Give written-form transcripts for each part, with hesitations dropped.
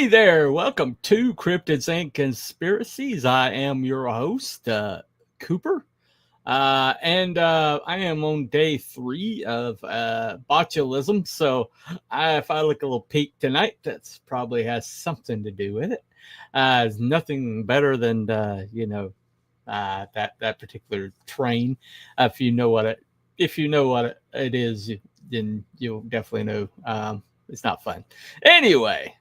Hey there, welcome to Cryptids and Conspiracies. I am your host, Cooper, and I am on day 3 of botulism. So if I look a little peaked tonight, that's probably has something to do with it. It's nothing better than that particular train. If you know what it is, then you'll definitely know it's not fun. Anyway.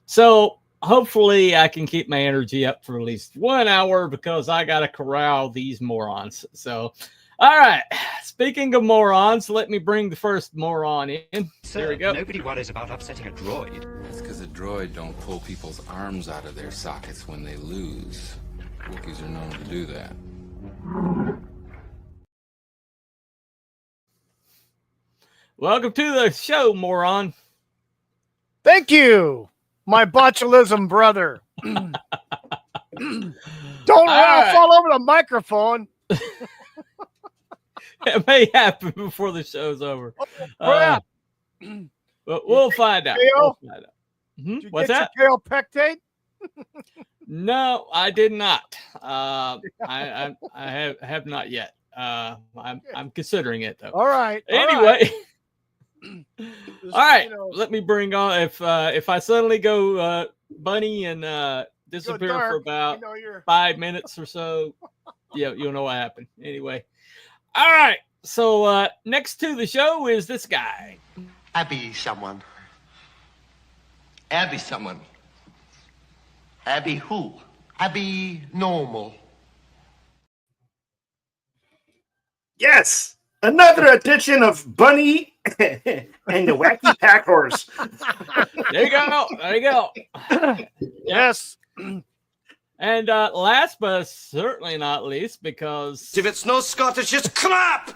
So hopefully I can keep my energy up for at least 1 hour because I got to corral these morons. So, all right. Speaking of morons, let me bring the first moron in. Sir, there we go. Nobody worries about upsetting a droid. That's because a droid don't pull people's arms out of their sockets when they lose. Wookiees are known to do that. Welcome to the show, moron. Thank you. My botulism brother. Don't ralph all over the microphone. It may happen before the show's over. But we'll find out. Did you What's get that? Your tail pectate? No, I did not. I have not yet. I'm considering it though. All right. Anyway. Just, All right, let me bring on if I suddenly go bunny and disappear dark, for about you're 5 minutes or so, yeah, you'll know what happened. Anyway, all right. So next to the show is this guy. Abby someone. Abby someone. Abby who? Abby normal. Yes, another edition of Bunny and the Wacky Pack Horse. There you go. There you go. Yes. And last but certainly not least, because If it's no Scottish, just clap!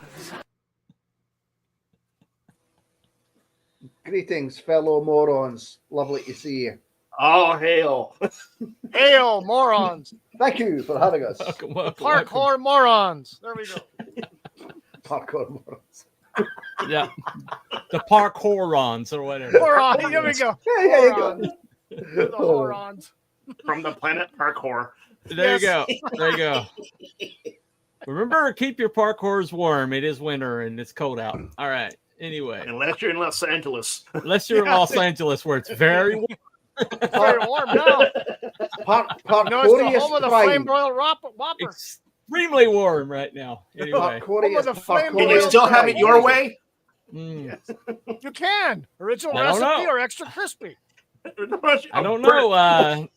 Greetings, fellow morons. Lovely to see you. All hail. Hail, morons. Thank you for having us. welcome. Parkour morons. There we go. Parkour morons. Yeah, the parkourons or whatever. Moron. Here we go. Yeah, you go. Morons. The morons. From the planet Parkour. There you go. There you go. Remember, keep your parkours warm. It is winter and it's cold out. All right. Anyway, Unless you're in Los Angeles. unless you're in Los Angeles where it's very warm. Very warm now. Parkour It's the home of the flame broiled whopper. Extremely warm right now. Anyway. Home of the flame Can you still have it your way? Mm. You can. Original I don't recipe know. or extra crispy. I don't know.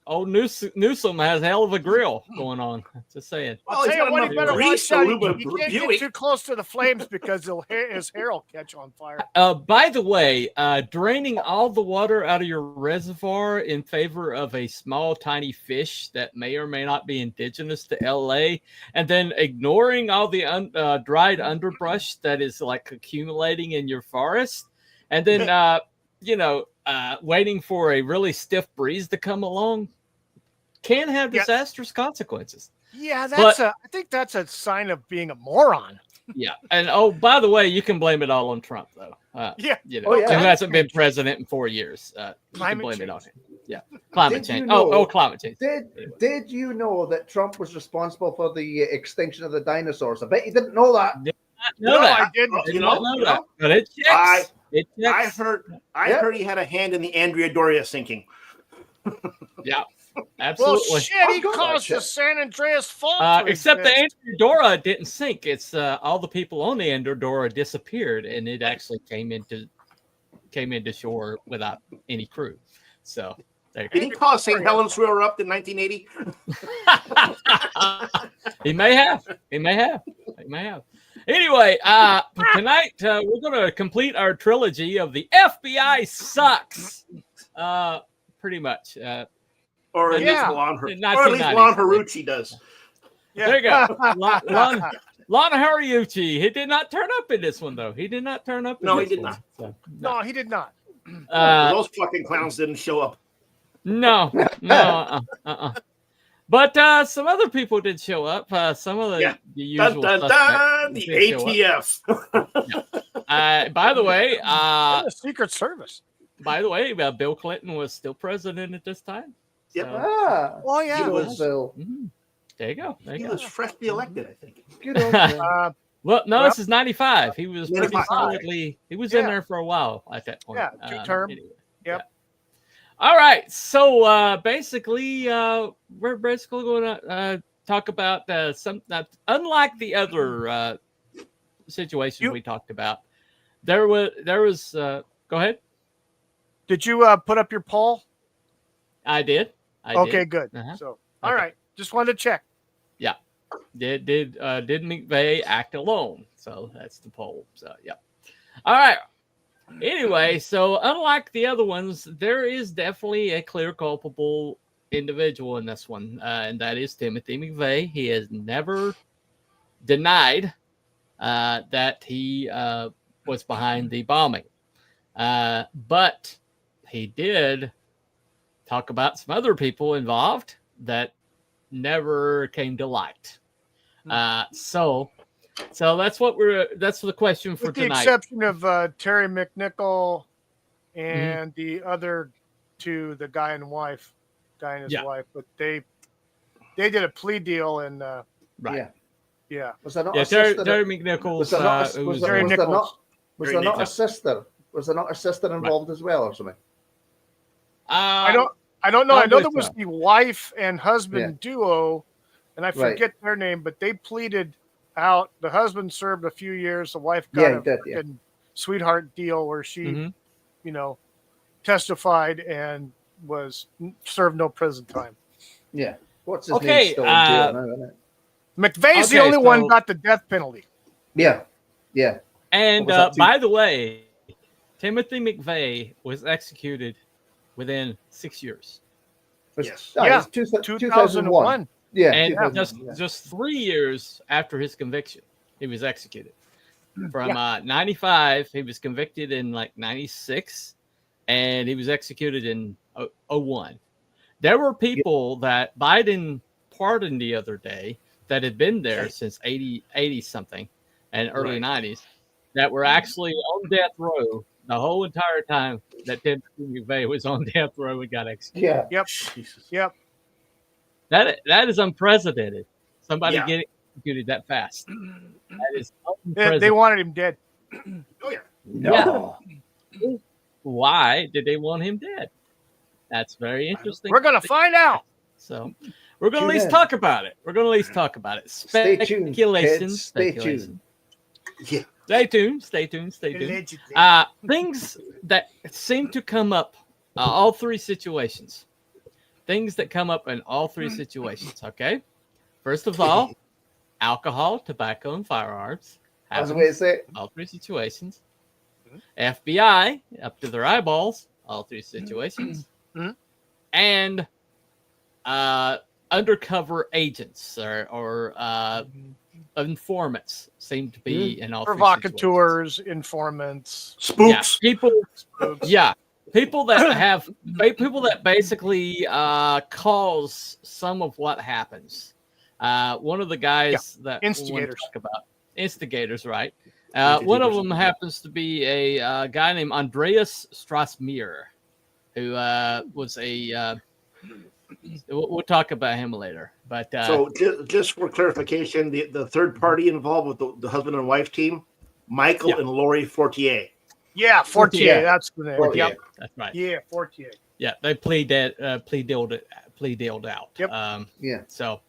Old Newsom has a hell of a grill going on. Just saying. Well, Tell he's you got what, enough you better grease watch to out. lube a You can't Buick. get too close to the flames because his hair will catch on fire. By the way, draining all the water out of your reservoir in favor of a small, tiny fish that may or may not be indigenous to LA, and then ignoring all the dried underbrush that is like accumulating in your forest, and then, waiting for a really stiff breeze to come along can have disastrous consequences. Yeah, But- I think that's a sign of being a moron. Yeah. And by the way, you can blame it all on Trump, though. Yeah. Who hasn't been president in 4 years. You can Climate blame change. it on him. Yeah. Climate Did you change. know- Climate change. Did you know that Trump was responsible for the extinction of the dinosaurs? I bet you didn't know that. No, I didn't. Did You not know, know that. But it checks. I heard he had a hand in the Andrea Doria sinking. Yeah. Well, Absolutely. shit, he I'll go caused that the shit. San Andreas fault. Except the Andrea didn't sink. It's all the people on the Andrea disappeared, and it actually came into shore without any crew. So there you Did go. he cause St. Helens River up in 1980? He may have. Anyway, tonight we're going to complete our trilogy of the FBI sucks. Pretty much. Or at least Yeah. Lon In Harucci does. Yeah. There you go. Lana Hariuchi. He did not turn up in this one, though. He did not turn up. No, he this did one. not. So, No, he did not. Those fucking clowns didn't show up. no. But some other people did show up. Some of the usual Dun, dun, dun, the did show up. ATF. By the way, The Secret Service. by the way, Bill Clinton was still president at this time. Yep. Oh yeah. He was, Bill. There you go. he was freshly elected, I think. Good on Bill. Well, no, Well, this is 95. He was pretty 95. solidly. He was in Yeah. there for a while at that point. Yeah, two-term. Anyway, Yep. yeah. All right. So basically, we're basically going to talk about unlike the other situation we talked about. There was. Go ahead. Did you put up your poll? I did. Okay, good. Uh-huh. So, all right, just wanted to check. Yeah. Did McVeigh act alone? So that's the poll. So yeah. All right. Anyway, so unlike the other ones, there is definitely a clear culpable individual in this one, and that is Timothy McVeigh. He has never denied that he was behind the bombing, but he did talk about some other people involved that never came to light. So that's the question for With the tonight. exception of Terry McNichol and the other two, the guy and his wife, but they did a plea deal and Right. yeah. Was there not Yeah, a Terry sister? McNichols. Was there not it was Terry Nichols. was there not a sister? Was there not a sister involved as well, or something? I don't know. I know there was the wife and husband duo, and I forget their name, but they pleaded out. The husband served a few years. The wife got a sweetheart deal where she, testified and was served no prison time. Yeah. What's his name still in jail now, isn't it? McVeigh's the only one got the death penalty. Yeah. Yeah. And by the way, Timothy McVeigh was executed within 6 years. Yes. Yeah. 2001. Yeah. And just 3 years after his conviction, he was executed. From 95, he was convicted in like 96, and he was executed in 01. There were people that Biden pardoned the other day that had been there since 80 something and early 90s that were actually on death row the whole entire time that Timothy McVeigh was on death row and got executed. Yeah. Yep. Jesus. Yep. That is unprecedented. Somebody getting executed that fast. That is unprecedented. They wanted him dead. Oh yeah. No. Yeah. Why did they want him dead? That's very interesting. We're gonna find out. So we're gonna at least talk about it. Stay tuned, kids. Stay Speculation. tuned. Yeah. Stay tuned. Things that seem to come up, all three situations. Things that come up in all three situations. Okay. First of all, alcohol, tobacco, and firearms. That's the way to say it. All three situations. FBI up to their eyeballs. All three situations. And undercover agents or informants seem to be in all three situations. Provocateurs, informants, Spooks. Yeah, people that basically cause some of what happens. One of the guys that instigators. we'll talk about instigators, right? One of them happens to be a guy named Andreas Strassmeer, who was a. We'll talk about him later. But so just for clarification, the third party involved with the husband and wife team, Michael and Lori Fortier. Yeah, Fortier. That's the name. Fortier. Yep, that's right. Yeah, Fortier. Yeah, they plea dealed out. Yep. So,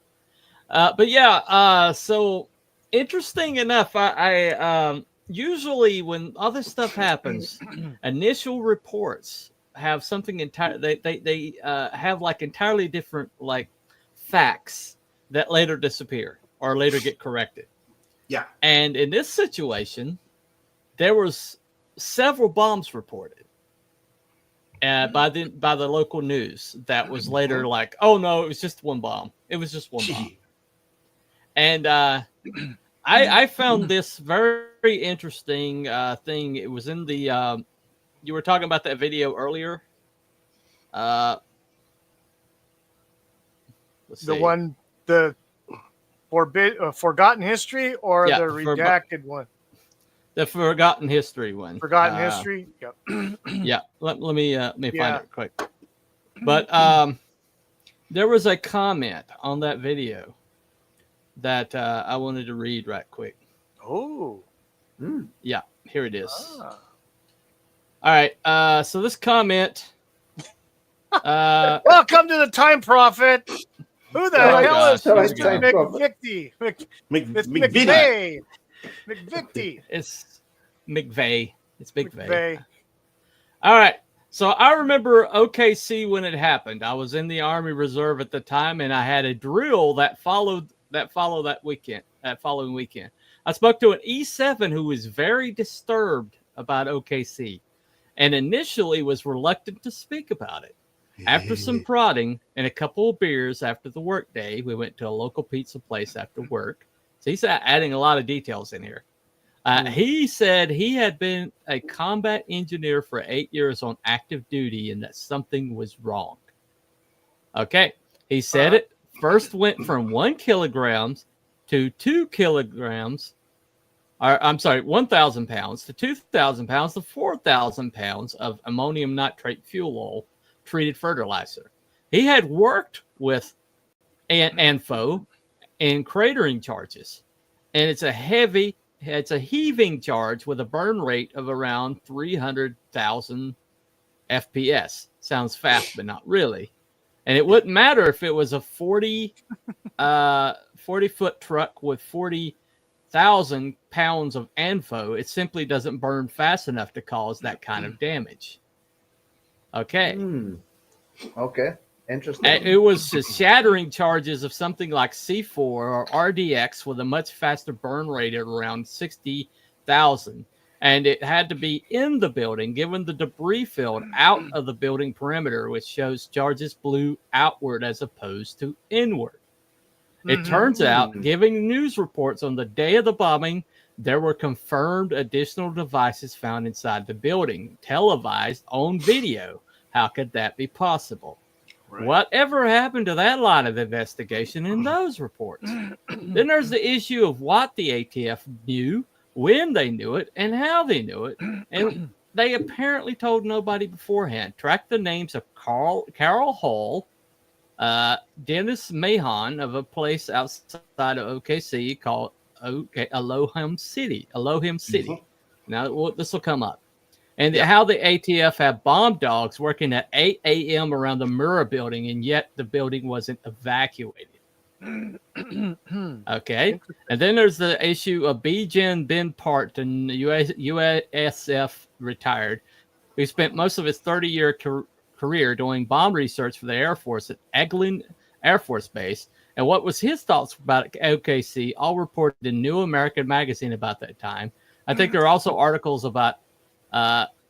but yeah. So interesting enough, I usually when all this stuff happens, initial reports have something entirely. They have like entirely different like facts that later disappear or later get corrected. Yeah. And in this situation, there was several bombs reported by the local news that was later like, oh no, it was just one bomb. It was just one bomb. And I found this very interesting thing. It was in the you were talking about that video earlier. The forgotten history or the redacted one? The Forgotten History one. Forgotten History. Yep. Yeah. Let me find it quick. But there was a comment on that video that I wanted to read right quick. Oh. Yeah, here it is. All right. So this comment. Welcome to the Time Prophet. Who the hell is Mr. McVeigh? McVeigh. McVeigh. It's McVeigh. It's McVeigh. All right. So I remember OKC when it happened. I was in the Army Reserve at the time, and I had a drill that followed that following weekend. I spoke to an E7 who was very disturbed about OKC, and initially was reluctant to speak about it. After some prodding and a couple of beers after the workday, we went to a local pizza place after work. So he's adding a lot of details in here. He said he had been a combat engineer for 8 years on active duty and that something was wrong. Okay. He said it first went from 1 kilogram to 2 kilograms. Or, I'm sorry, 1,000 pounds to 2,000 pounds to 4,000 pounds of ammonium nitrate fuel oil treated fertilizer. He had worked with ANFO and cratering charges, and it's a heaving charge with a burn rate of around 300,000 FPS. Sounds fast, but not really. And it wouldn't matter if it was a 40-foot truck with 40,000 pounds of ANFO. It simply doesn't burn fast enough to cause that kind of damage. Okay. Okay. Interesting. It was shattering charges of something like C4 or RDX with a much faster burn rate at around 60,000. And it had to be in the building, given the debris field out of the building perimeter, which shows charges blew outward as opposed to inward. It turns out, giving news reports on the day of the bombing, there were confirmed additional devices found inside the building, televised on video. How could that be possible? Right. Whatever happened to that line of investigation in those reports? Then there's the issue of what the ATF knew, when they knew it, and how they knew it. And they apparently told nobody beforehand. Track the names of Carol Hall, Dennis Mahon of a place outside of OKC called Elohim City. Now, this will come up. And how the ATF had bomb dogs working at 8 a.m. around the Murrah building, and yet the building wasn't evacuated. Okay. And then there's the issue of Bijan Ben Parton, USF retired, who spent most of his 30-year career doing bomb research for the Air Force at Eglin Air Force Base. And what was his thoughts about OKC, all reported in New American Magazine about that time. I think there are also articles about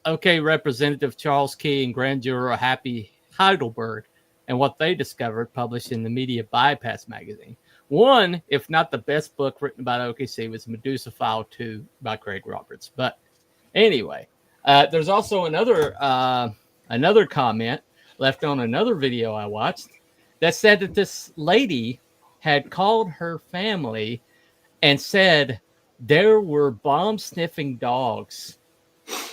Representative Charles Key and Grand Juror Happy Heidelberg and what they discovered, published in the Media Bypass magazine. One, if not the best book written about OKC, was Medusa File 2 by Craig Roberts. But anyway, there's also another comment left on another video I watched that said that this lady had called her family and said there were bomb-sniffing dogs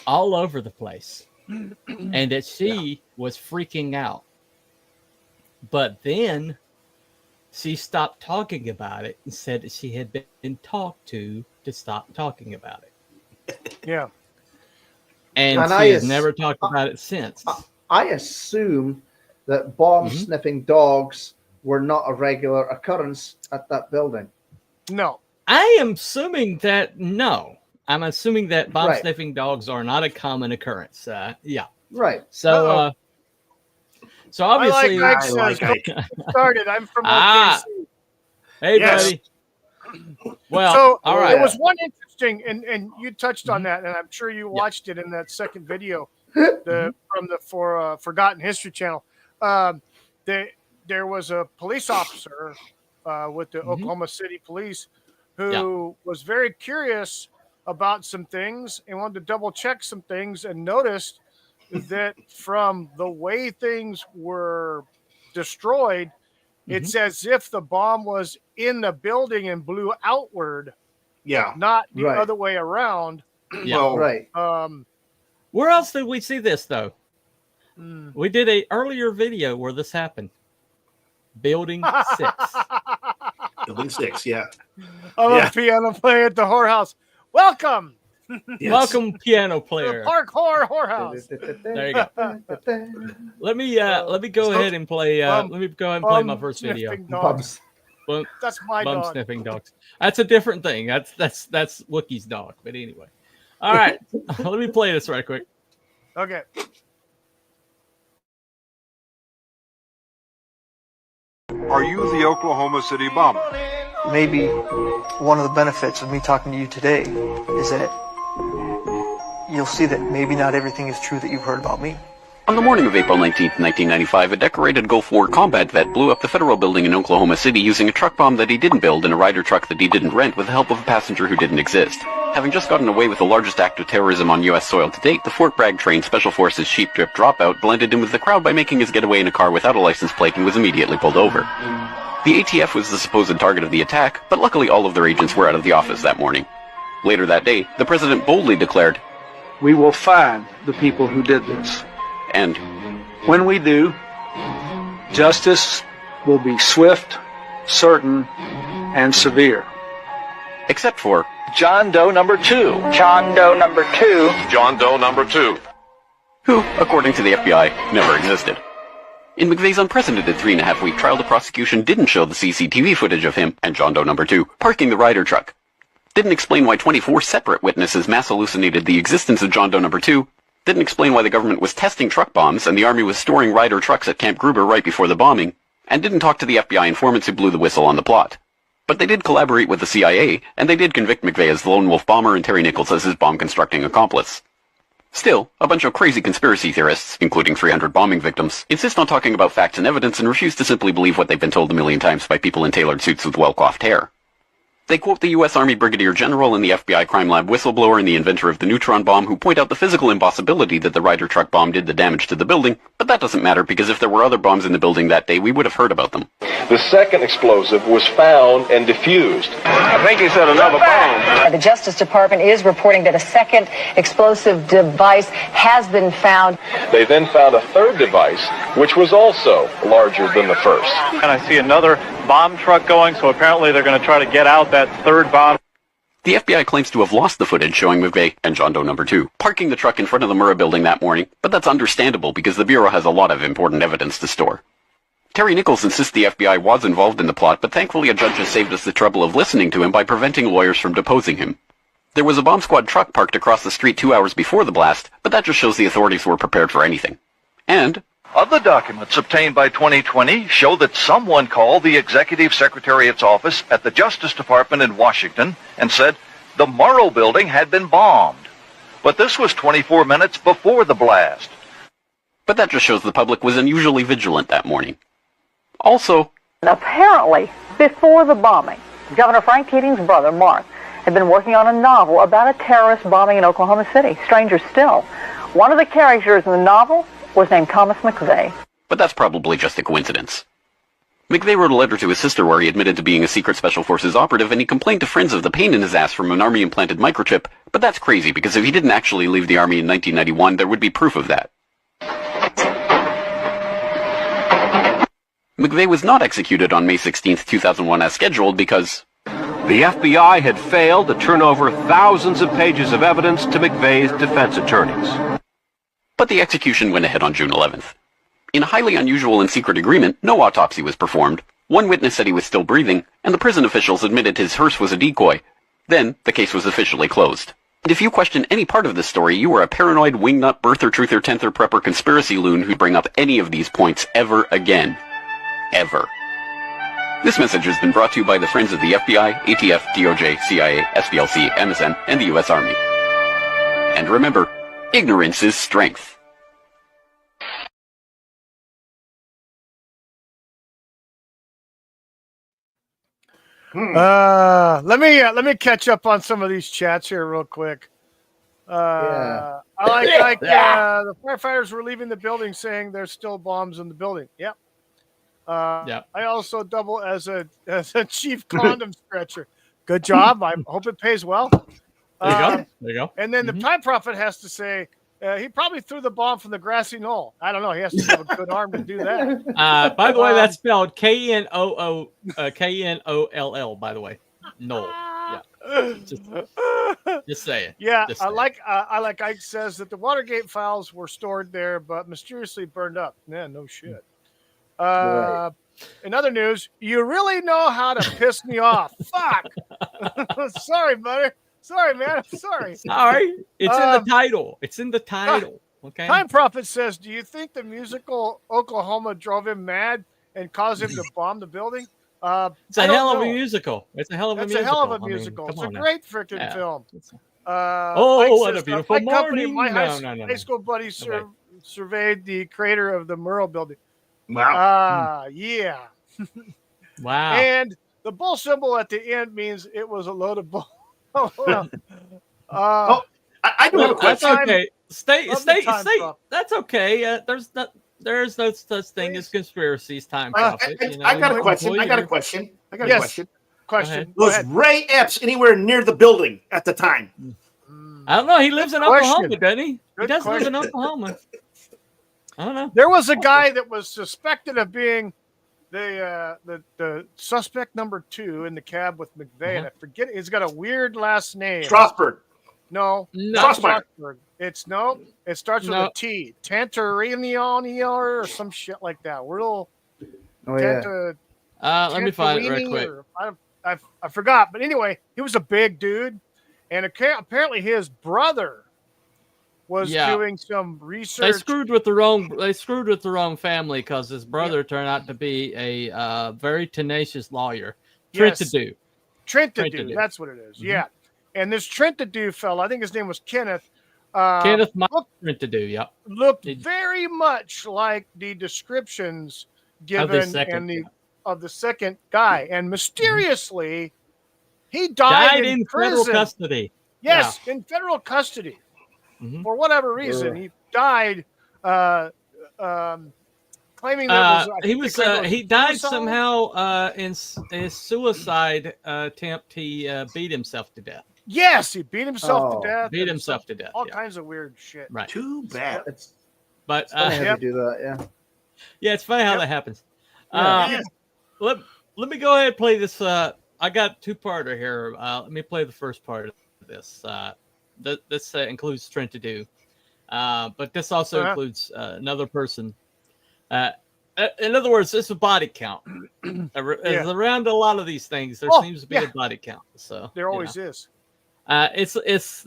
all over the place and that she was freaking out. But then she stopped talking about it and said that she had been talked to stop talking about it. Yeah. And she has never talked about it since. I assume that bomb-sniffing dogs were not a regular occurrence at that building. No. I am assuming that I'm assuming that bomb-sniffing dogs are not a common occurrence. Yeah. Right. So, so obviously, started. I'm from OKC. Hey, buddy. Well, so all right. There was one interesting, and you touched on that, and I'm sure you watched it in that second video, from the Forgotten History channel. There was a police officer with the Oklahoma City Police who was very curious about some things and wanted to double check some things, and noticed that from the way things were destroyed, it's as if the bomb was in the building and blew outward. Yeah. Not the other way around. Yeah. Well, Right. Where else did we see this though? We did a earlier video where this happened. Building 6. Building 6, yeah. I love piano playing at the whorehouse. Welcome. Yes. Welcome, piano To player. the Park Whorehouse. There you go. Let me go ahead and play. Let me go ahead and play my first video. Bums. Bum, That's my bum dog. sniffing dogs. That's a different thing. That's Wookiee's dog. But anyway, all right. Let me play this right quick. Okay. Are you the Oklahoma City bomber? Maybe one of the benefits of me talking to you today is that you'll see that maybe not everything is true that you've heard about me. On the morning of April 19, 1995, a decorated Gulf War combat vet blew up the federal building in Oklahoma City using a truck bomb that he didn't build and a Ryder truck that he didn't rent with the help of a passenger who didn't exist. Having just gotten away with the largest act of terrorism on U.S. soil to date, the Fort Bragg-trained Special Forces Sheep Drip Dropout blended in with the crowd by making his getaway in a car without a license plate and was immediately pulled over. The ATF was the supposed target of the attack, but luckily all of their agents were out of the office that morning. Later that day, the president boldly declared, "We will find the people who did this. And when we do, justice will be swift, certain, and severe." Except for John Doe number 2. John Doe number 2. John Doe number 2. who, according to the FBI, never existed. In McVeigh's unprecedented 3.5-week trial, the prosecution didn't show the CCTV footage of him and John Doe number 2 parking the Ryder truck. Didn't explain why 24 separate witnesses mass hallucinated the existence of John Doe number 2. Didn't explain why the government was testing truck bombs and the Army was storing Ryder trucks at Camp Gruber right before the bombing. And didn't talk to the FBI informants who blew the whistle on the plot. But they did collaborate with the CIA, and they did convict McVeigh as the lone wolf bomber and Terry Nichols as his bomb-constructing accomplice. Still, a bunch of crazy conspiracy theorists, including 300 bombing victims, insist on talking about facts and evidence and refuse to simply believe what they've been told a million times by people in tailored suits with well-coiffed hair. They quote the U.S. Army Brigadier General and the FBI crime lab whistleblower and the inventor of the neutron bomb who point out the physical impossibility that the Ryder truck bomb did the damage to the building, but that doesn't matter because if there were other bombs in the building that day, we would have heard about them. The second explosive was found and defused. I think he said another bomb. The Justice Department is reporting that a second explosive device has been found. They then found a third device, which was also larger than the first. And I see another bomb truck going, so apparently they're going to try to get out that third bomb. The FBI claims to have lost the footage showing McVeigh and John Doe number 2 parking the truck in front of the Murrah building that morning, but that's understandable because the Bureau has a lot of important evidence to store. Terry Nichols insists the FBI was involved in the plot, but thankfully a judge has saved us the trouble of listening to him by preventing lawyers from deposing him. There was a bomb squad truck parked across the street 2 hours before the blast, but that just shows the authorities were prepared for anything. And other documents obtained by 2020 show that someone called the Executive Secretariat's office at the Justice Department in Washington and said the Murrah building had been bombed. But this was 24 minutes before the blast. But that just shows the public was unusually vigilant that morning. Also, apparently, before the bombing, Governor Frank Keating's brother, Mark, had been working on a novel about a terrorist bombing in Oklahoma City. Stranger still, one of the characters in the novel was named Thomas McVeigh. But that's probably just a coincidence. McVeigh wrote a letter to his sister where he admitted to being a secret Special Forces operative, and he complained to friends of the pain in his ass from an Army-implanted microchip, but that's crazy because if he didn't actually leave the Army in 1991, there would be proof of that. McVeigh was not executed on May 16, 2001 as scheduled because the FBI had failed to turn over thousands of pages of evidence to McVeigh's defense attorneys. But the execution went ahead on June 11th. In a highly unusual and secret agreement, no autopsy was performed. One witness said he was still breathing, and the prison officials admitted his hearse was a decoy. Then, the case was officially closed. And if you question any part of this story, you are a paranoid wingnut birther, truther, tenther, prepper, conspiracy loon who'd bring up any of these points ever again. Ever. This message has been brought to you by the friends of the FBI, ATF, DOJ, CIA, SPLC, MSN, and the U.S. Army. And remember, ignorance is strength. Let me catch up on some of these chats here real quick. I like the firefighters were leaving the building saying there's still bombs in the building. Yep. I also double as a chief condom stretcher. Good job. I hope it pays well. There you go. And then the Time Prophet has to say, he probably threw the bomb from the grassy knoll. I don't know. He has to have a good arm to do that. By the way, that's spelled Knoll. By the way, knoll. Yeah. Just say it. Yeah, Just I say like Ike says that the Watergate files were stored there, but mysteriously burned up. Yeah, no shit. Right. In other news, you really know how to piss me off. Fuck. Sorry, buddy. Sorry, man. I'm sorry. Sorry. It's in the title. It's in the title. Okay. Time Prophet says, do you think the musical Oklahoma drove him mad and caused him to bomb the building? It's a hell of a musical. It's a hell of a musical. It's a hell of a musical. It's a great freaking film. What a beautiful morning. My high school buddy surveyed the crater of the Murrow building. Wow. Yeah. Wow. And the bull symbol at the end means it was a load of bull. I do have a question. That's okay. Stay. That's okay. There's no such thing as conspiracies. Time Prophet. I got a question. I got a question. Question. Was Ray Epps anywhere near the building at the time? I don't know. He lives in Oklahoma, doesn't he? He does live in Oklahoma. I don't know. There was a guy that was suspected of being the suspect number 2 in the cab with McVeigh, and I forget. He's got a weird last name. Strasburg. No. Strasburg. It starts with a T. Tantarinion or some shit like that. Oh yeah. Let me find it right quick. I forgot, but anyway, he was a big dude, and apparently his brother was doing some research. They screwed with the wrong family because his brother turned out to be a very tenacious lawyer. Trentadue. That's what it is. Mm-hmm. Yeah, and this Trentadue fellow, I think his name was Kenneth. Kenneth Trentadue. Yeah, looked very much like the descriptions given of the second guy, and mysteriously, he died in federal custody. Yes, in federal custody. For whatever reason, he died claiming that he died somehow in a suicide attempt. He beat himself to death. Yes, he beat himself to death. Beat himself to death. All kinds of weird shit. Right. Too bad. But funny how they do that. Yeah, it's funny how that happens. Let me go ahead and play this. I got a 2-parter here. Let me play the first part of this. This includes Trentadue, but this also includes another person. In other words, it's a body count. Around a lot of these things, there seems to be a body count. So there always is. It's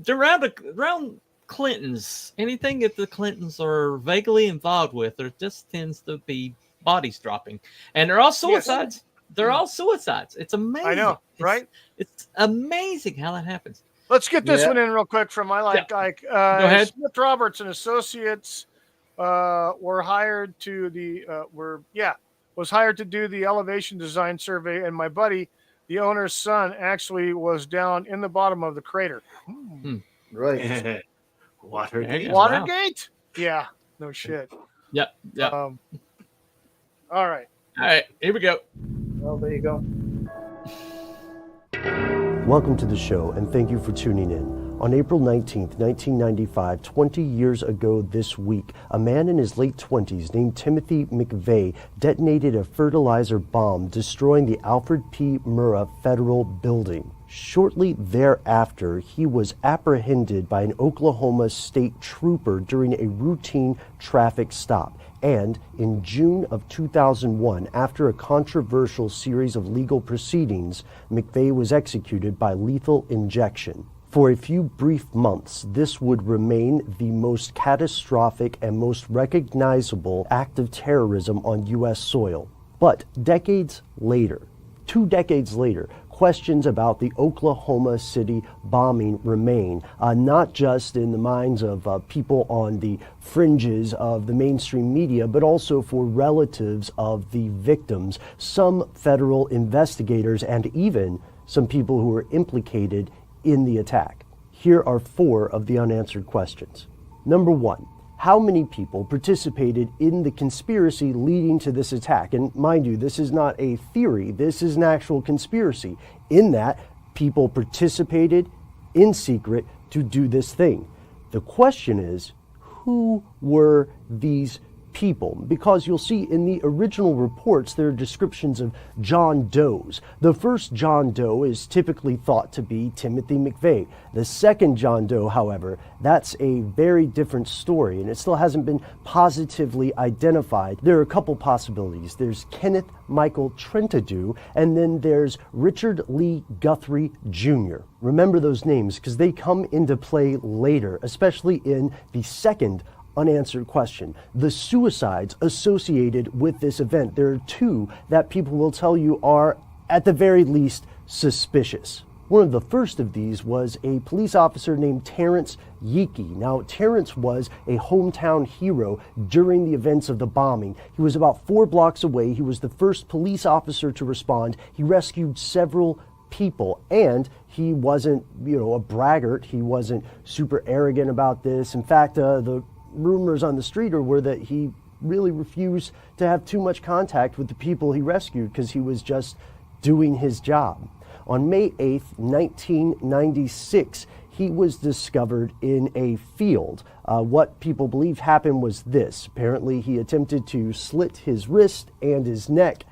around Clintons. Anything that the Clintons are vaguely involved with, there just tends to be bodies dropping, and they're all suicides. Yes. They're all suicides. It's amazing. I know, right? It's amazing how that happens. Let's get this one in real quick from I Like Ike. Go ahead. Smith Roberts and Associates were hired to was hired to do the elevation design survey, and my buddy, the owner's son, actually was down in the bottom of the crater. Right. Watergate? Yeah. No shit. Yep. All right. Here we go. Well, there you go. Welcome to the show, and thank you for tuning in. On April 19th, 1995, 20 years ago this week, a man in his late 20s named Timothy McVeigh detonated a fertilizer bomb, destroying the Alfred P. Murrah Federal Building. Shortly thereafter, he was apprehended by an Oklahoma state trooper during a routine traffic stop. And in June of 2001, after a controversial series of legal proceedings, McVeigh was executed by lethal injection. For a few brief months, this would remain the most catastrophic and most recognizable act of terrorism on U.S. soil. But decades later, 2 decades later, questions about the Oklahoma City bombing remain, not just in the minds of people on the fringes of the mainstream media, but also for relatives of the victims, some federal investigators, and even some people who were implicated in the attack. Here are 4 of the unanswered questions. Number 1. How many people participated in the conspiracy leading to this attack? And mind you, this is not a theory, this is an actual conspiracy, in that people participated in secret to do this thing. The question is, who were these people? Because you'll see in the original reports there are descriptions of John Does. The first John Doe is typically thought to be Timothy McVeigh. The second John Doe, however, that's a very different story, and it still hasn't been positively identified. There are a couple possibilities. There's Kenneth Michael Trentadue, and then there's Richard Lee Guthrie Jr. Remember those names because they come into play later, especially in the second unanswered question. The suicides associated with this event. There are two that people will tell you are, at the very least, suspicious. One of the first of these was a police officer named Terrence Yeakey. Now, Terrence was a hometown hero during the events of the bombing. He was about 4 blocks away. He was the first police officer to respond. He rescued several people, and he wasn't, a braggart. He wasn't super arrogant about this. In fact, the rumors on the street were that he really refused to have too much contact with the people he rescued because he was just doing his job. On May 8th, 1996, he was discovered in a field. What people believe happened was this. Apparently, he attempted to slit his wrist and his neck,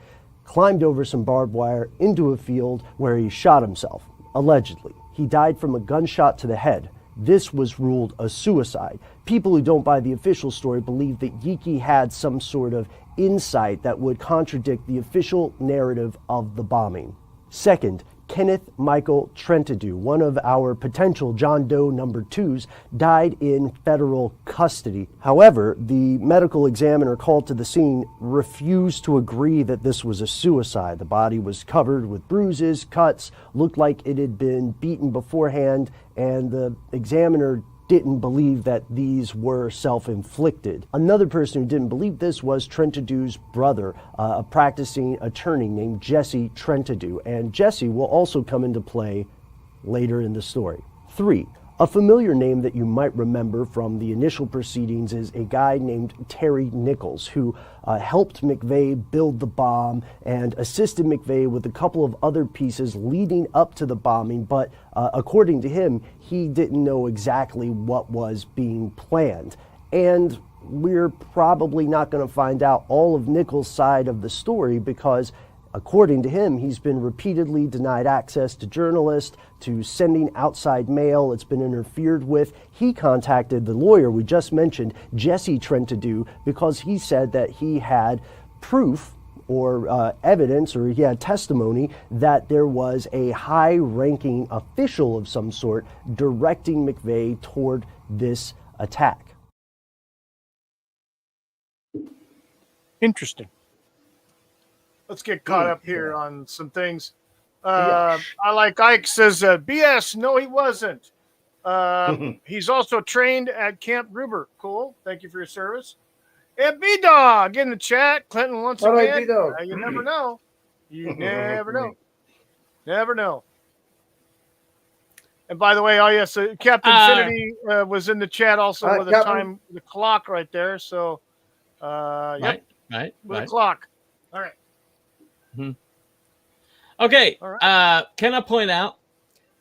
climbed over some barbed wire into a field where he shot himself, allegedly. He died from a gunshot to the head. This was ruled a suicide. People who don't buy the official story believe that Yeakey had some sort of insight that would contradict the official narrative of the bombing. Second, Kenneth Michael Trentadue, one of our potential John Doe number 2s, died in federal custody. However, the medical examiner called to the scene refused to agree that this was a suicide. The body was covered with bruises, cuts, looked like it had been beaten beforehand, and the examiner didn't believe that these were self-inflicted. Another person who didn't believe this was Trentadue's brother, a practicing attorney named Jesse Trentadue, and Jesse will also come into play later in the story. 3. A familiar name that you might remember from the initial proceedings is a guy named Terry Nichols, who helped McVeigh build the bomb and assisted McVeigh with a couple of other pieces leading up to the bombing, but according to him, he didn't know exactly what was being planned. And we're probably not going to find out all of Nichols' side of the story because, according to him, he's been repeatedly denied access to journalists, to sending outside mail. It's been interfered with. He contacted the lawyer we just mentioned, Jesse Trentadue, because he said that he had proof or evidence, or he had testimony that there was a high-ranking official of some sort directing McVeigh toward this attack. Interesting. Let's get caught up here on some things. I like Ike says, BS, no, he wasn't. He's also trained at Camp Gruber. Cool. Thank you for your service. And B-Dog in the chat. Clinton once again. Right, B-Dog. You never know. You never know. Never know. And by the way, oh yes, Captain Infinity was in the chat also with the clock right there. So, yep. Right. With the clock. All right. Mm-hmm. Okay. Right. Can I point out,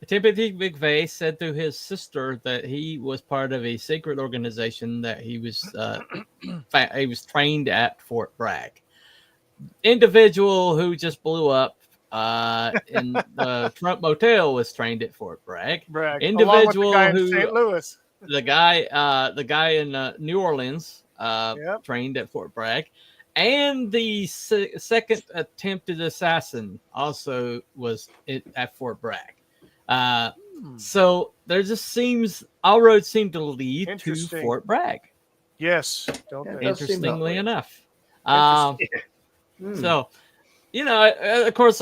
Timothy McVeigh said to his sister that he was part of a secret organization that he was trained at Fort Bragg. Individual who just blew up in the Trump Motel was trained at Fort Bragg. Individual who St. Louis. The guy in New Orleans trained at Fort Bragg. And the second attempted assassin also was at Fort Bragg. So there just seems, all roads seem to lead to Fort Bragg. Yes. Interestingly enough. So, of course,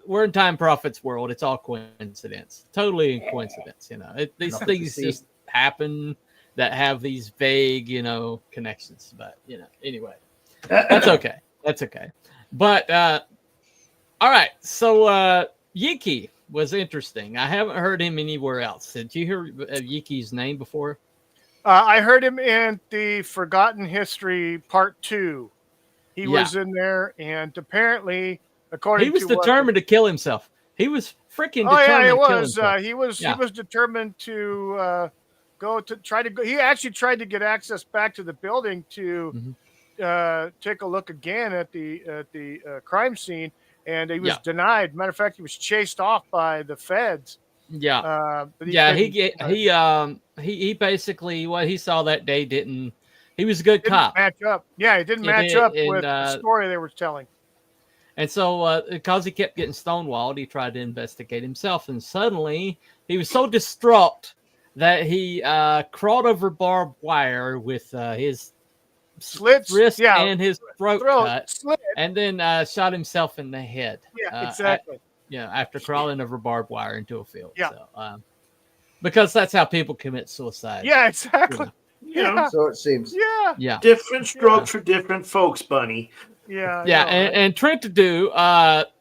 we're in Time Prophet's world. It's all coincidence. Totally coincidence. These things just happen that have these vague, connections. But, anyway, that's okay. That's okay. But, all right. So, Yeakey was interesting. I haven't heard him anywhere else. Did you hear Yeakey's name before? I heard him in the Forgotten History Part 2. He was in there, and apparently, according to he was determined to kill himself. He was freaking determined. Oh yeah, it to kill was. himself. He was Yeah. he was determined to go to try to go. He actually tried to get access back to the building to take a look again at the crime scene, and he was denied. Matter of fact, he was chased off by the feds. Yeah, but he basically what he saw that day didn't. He was a good cop. Match up. Yeah, it didn't match up with the story they were telling. And so, because he kept getting stonewalled, he tried to investigate himself. And suddenly, he was so distraught that he crawled over barbed wire with his wrist and his throat cut, and then shot himself in the head. Yeah, exactly. After crawling over barbed wire into a field. Yeah. So, because that's how people commit suicide. Yeah, exactly. So it seems. Yeah. Yeah. Different strokes for different folks, Bunny. Yeah. Yeah, and Trentadue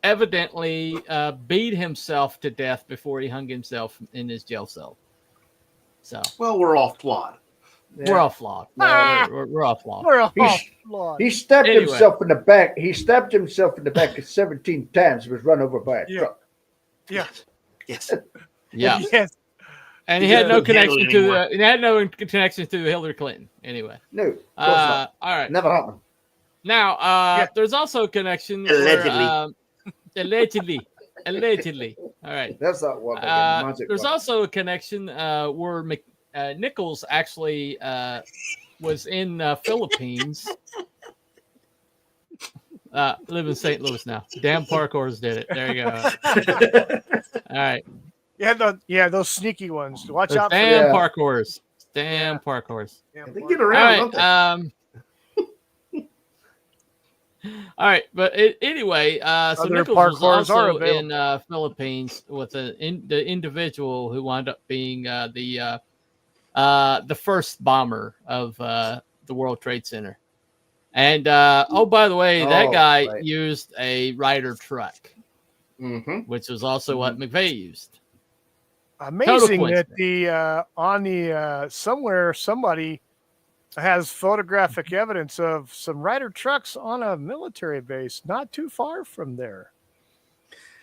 evidently beat himself to death before he hung himself in his jail cell. So, well, we're all flawed. Yeah. We're all flawed. We're all flawed. We're all flawed. He stabbed himself in the back. He stabbed himself in the back 17 times. He was run over by a truck. Yeah. Yes. Yeah. Yes. And he had no connection to Hillary Clinton. Anyway. No. Of course not. All right. Never happened. Now, there's also a connection. Allegedly. Allegedly. All right. That's not what. There's also a connection where Nichols actually was in Philippines. Live in St. Louis now. Damn parkours did it. There you go. All right. Yeah, those sneaky ones. Watch out for parkours. Damn parkours. They get around, don't they? All right, but anyway, so Nichols was also in Philippines with the individual who wound up being the first bomber of the World Trade Center. And by the way, that guy used a Ryder truck, which was also what McVeigh used. Amazing that somewhere somebody has photographic evidence of some Ryder trucks on a military base not too far from there.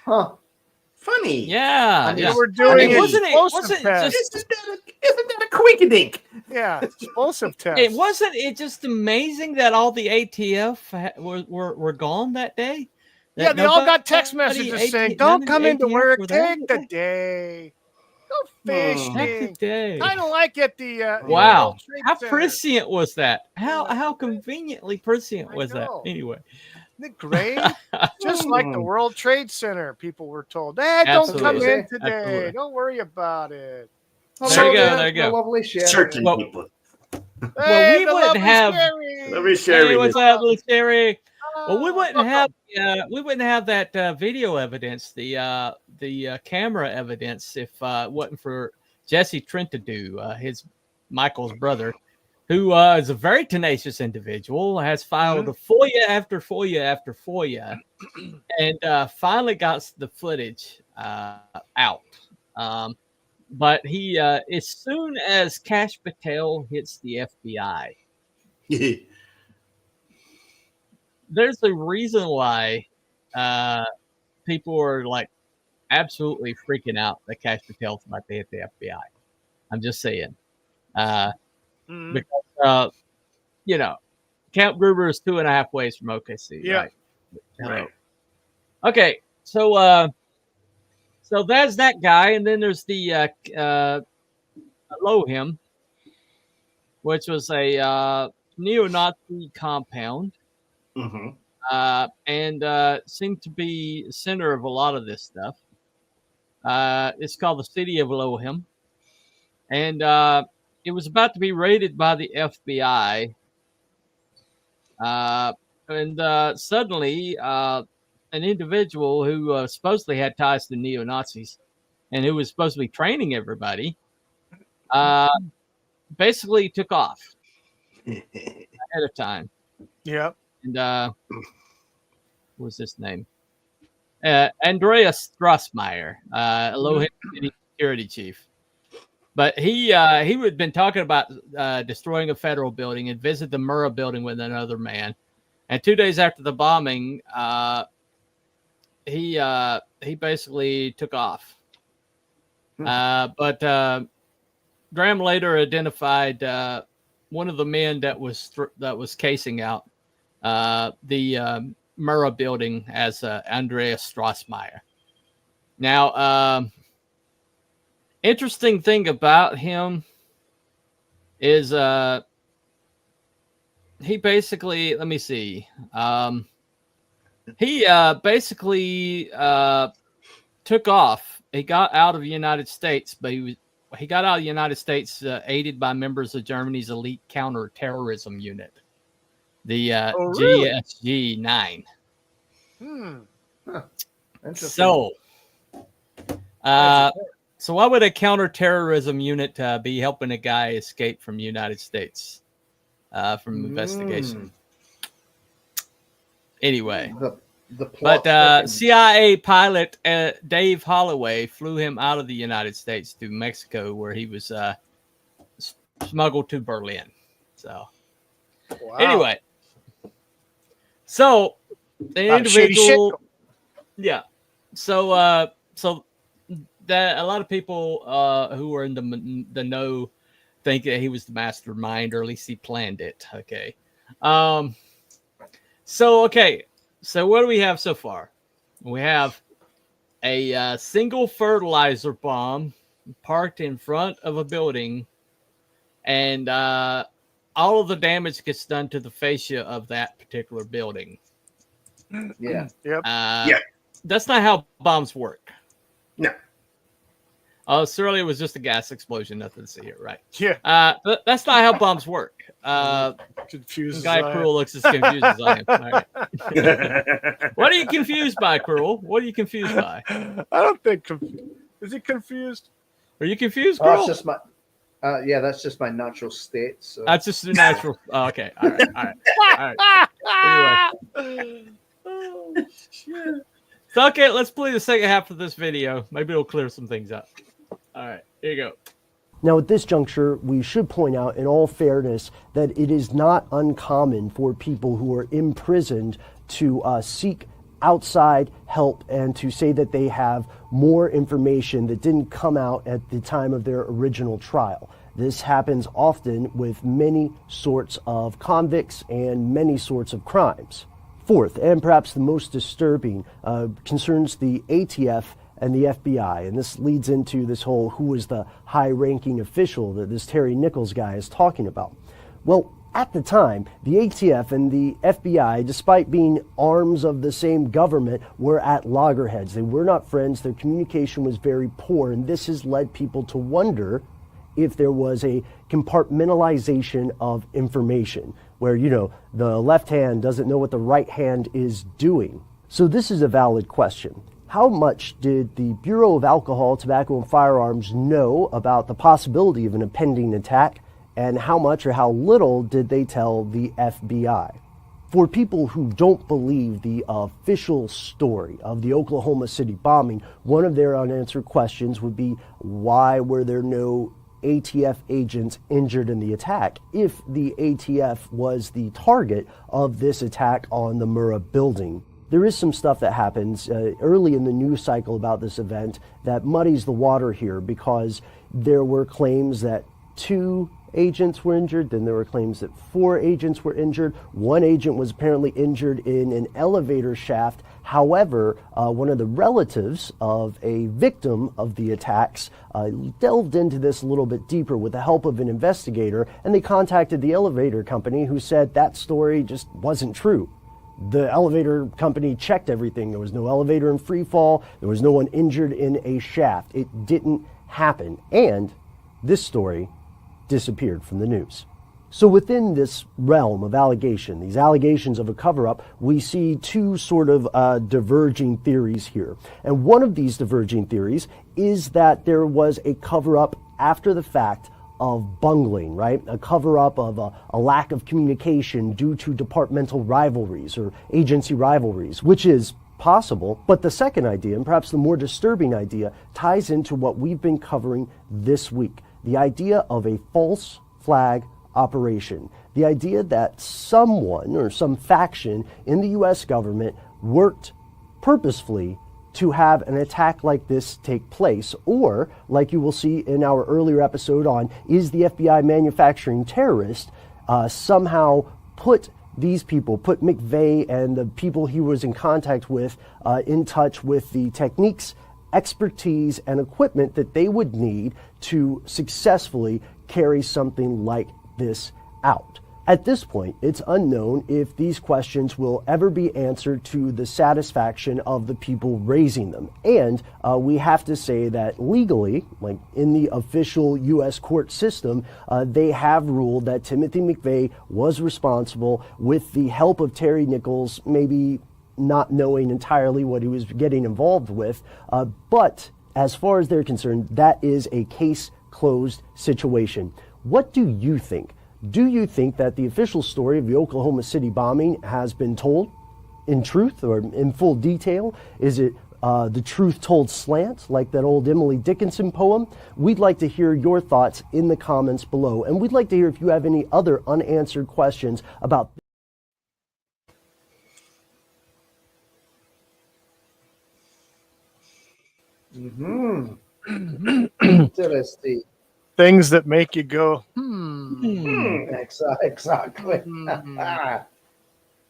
Huh. Funny. Yeah. They were doing Isn't explosive tests. Isn't that a quinkadink? Yeah, explosive tests. It just amazing that all the ATF were gone that day? Yeah, they all got text messages saying, don't come into work, take the day. Go fishing. Kind of like at the wow. How prescient was that? How conveniently prescient was that? Anyway. Isn't it great? Just like the World Trade Center, people were told, hey, don't come in today. Absolutely. Don't worry about it. There you go. Lovely certain people. Well, we wouldn't have. Sherry. What's up, little Sherry? Well, we wouldn't have that video evidence, the camera evidence, if it wasn't for Jesse Trentadue, Michael's brother, who is a very tenacious individual, has filed a FOIA after FOIA after FOIA, and finally got the footage out. But he, as soon as Kash Patel hits the FBI, there's a reason why people are like absolutely freaking out that Kash Patel's about to hit the FBI. I'm just saying. Because, Camp Gruber is 2.5 ways from OKC. Yeah. Right. Okay. So that's that guy. And then there's the Elohim, which was a neo-Nazi compound. And seemed to be the center of a lot of this stuff. It's called the City of Elohim. And it was about to be raided by the FBI. And suddenly, an individual who supposedly had ties to neo-Nazis and who was supposed to be training everybody basically took off ahead of time. Yep. And what was his name? Andreas Strassmeyer, Elohim City security chief. But he had been talking about destroying a federal building and visit the Murrah building with another man. And 2 days after the bombing, he basically took off. But Graham later identified one of the men that was casing out the Murrah building as Andreas Strassmeyer. Now, interesting thing about him is he basically, let me see, he basically took off. He got out of the United States, but he got out of the United States aided by members of Germany's elite counter-terrorism unit, the GSG 9. So, so why would a counter-terrorism unit be helping a guy escape from the United States from investigation? Anyway, but CIA pilot Dave Holloway flew him out of the United States to Mexico, where he was smuggled to Berlin. So, anyway, so the individual, yeah. So, so that a lot of people who are in the know think that he was the mastermind, or at least he planned it. Okay. So what do we have so far? We have a single fertilizer bomb parked in front of a building, and all of the damage gets done to the fascia of that particular building. Yeah. Yep. That's not how bombs work. No. Surely it was just a gas explosion. Nothing to see here, right? Yeah. But that's not how bombs work. Confused. Guy Cruel looks as confused as I am. All right. What are you confused by, Cruel? What are you confused by? I don't think. Is he confused? Are you confused, Cruel? That's just my. Yeah, that's just my natural state. So. That's just the natural. Okay. All right. Anyway. Oh, shit. So, okay, let's play the second half of this video. Maybe it'll clear some things up. All right, here you go. Now, at this juncture, we should point out, in all fairness, that it is not uncommon for people who are imprisoned to seek outside help and to say that they have more information that didn't come out at the time of their original trial. This happens often with many sorts of convicts and many sorts of crimes. Fourth, and perhaps the most disturbing, concerns the ATF and the FBI. And this leads into this whole who is the high-ranking official that this Terry Nichols guy is talking about. Well, at the time, the ATF and the FBI, despite being arms of the same government, were at loggerheads. They were not friends. Their communication was very poor. And this has led people to wonder if there was a compartmentalization of information, where, you know, the left hand doesn't know what the right hand is doing. So this is a valid question. How much did the Bureau of Alcohol, Tobacco, and Firearms know about the possibility of an impending attack, and how much or how little did they tell the FBI? For people who don't believe the official story of the Oklahoma City bombing, one of their unanswered questions would be, why were there no ATF agents injured in the attack if the ATF was the target of this attack on the Murrah building? There is some stuff that happens early in the news cycle about this event that muddies the water here, because there were claims that 2 agents were injured, then there were claims that 4 agents were injured. 1 agent was apparently injured in an elevator shaft. However, one of the relatives of a victim of the attacks delved into this a little bit deeper with the help of an investigator, and they contacted the elevator company, who said that story just wasn't true. The elevator company checked everything. There was no elevator in free fall. There was no one injured in a shaft. It didn't happen. And this story disappeared from the news. So within this realm of allegation, these allegations of a cover-up, we see 2 sort of diverging theories here. And one of these diverging theories is that there was a cover-up after the fact of bungling, right? A cover-up of a lack of communication due to departmental rivalries or agency rivalries, which is possible. But the second idea, and perhaps the more disturbing idea, ties into what we've been covering this week. The idea of a false flag operation. The idea that someone or some faction in the U.S. government worked purposefully to have an attack like this take place, or like you will see in our earlier episode on is the FBI manufacturing terrorist, somehow put these people, put McVeigh and the people he was in contact with in touch with the techniques, expertise, and equipment that they would need to successfully carry something like this out. At this point, it's unknown if these questions will ever be answered to the satisfaction of the people raising them. And we have to say that legally, like in the official U.S. court system, they have ruled that Timothy McVeigh was responsible with the help of Terry Nichols, maybe not knowing entirely what he was getting involved with. But as far as they're concerned, that is a case closed situation. What do you think? Do you think that the official story of the Oklahoma City bombing has been told in truth or in full detail? Is it the truth told slant, like that old Emily Dickinson poem? We'd like to hear your thoughts in the comments below, and we'd like to hear if you have any other unanswered questions about Interesting. Things that make you go, Exactly.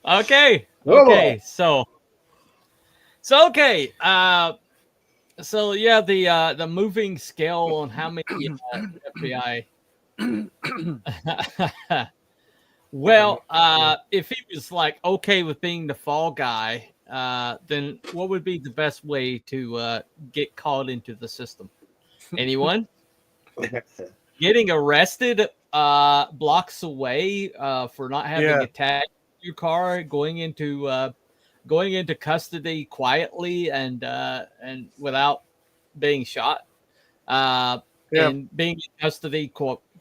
Okay. Whoa. So yeah, the moving scale on how many FBI. Well, if he was like okay with being the fall guy, then what would be the best way to get called into the system? Anyone? Getting arrested blocks away for not having a tag in your car, going into custody quietly and without being shot, and being in custody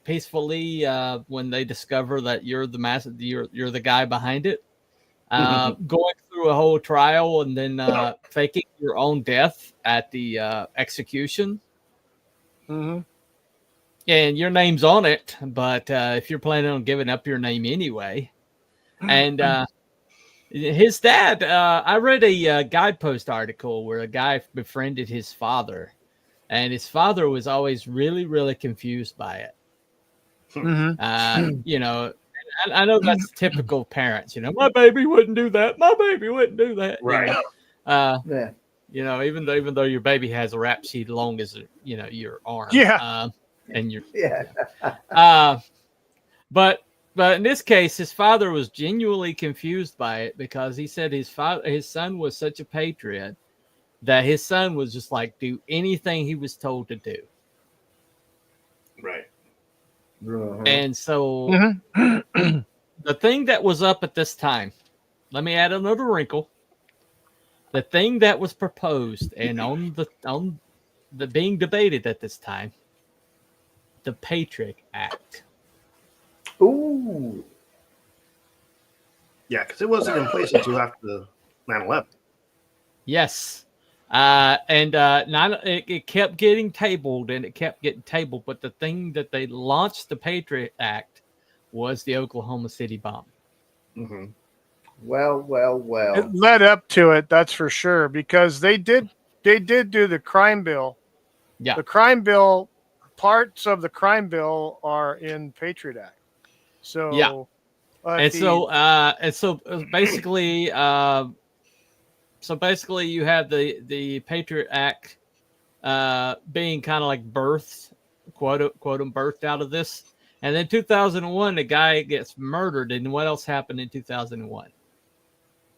peacefully when they discover that you're the guy behind it, going through a whole trial and then faking your own death at the execution. Mm-hmm. And your name's on it, but if you're planning on giving up your name anyway, and his dad, I read a Guidepost article where a guy befriended his father, and his father was always really, really confused by it. Mm-hmm. You know, I know that's typical parents. You know, my baby wouldn't do that. My baby wouldn't do that. Right. Yeah. You know, even though your baby has a rap sheet long as your arm. Yeah. And your Yeah. But in this case, his father was genuinely confused by it because he said his son was such a patriot that his son was just like do anything he was told to do. Right. And so the thing that was up at this time, let me add another wrinkle. The thing that was proposed and on the being debated at this time, the Patriot Act. Ooh. Yeah, because it wasn't in place until after 9/11. Yes. It kept getting tabled and it kept getting tabled. But the thing that they launched the Patriot Act was the Oklahoma City bomb. Mm-hmm. Well. It led up to it, that's for sure, because they did do the crime bill. Yeah. The crime bill, parts of the crime bill are in Patriot Act. So yeah. So basically you have the Patriot Act being kind of like birthed, quote birthed out of this. And then 2001, the guy gets murdered. And what else happened in 2001?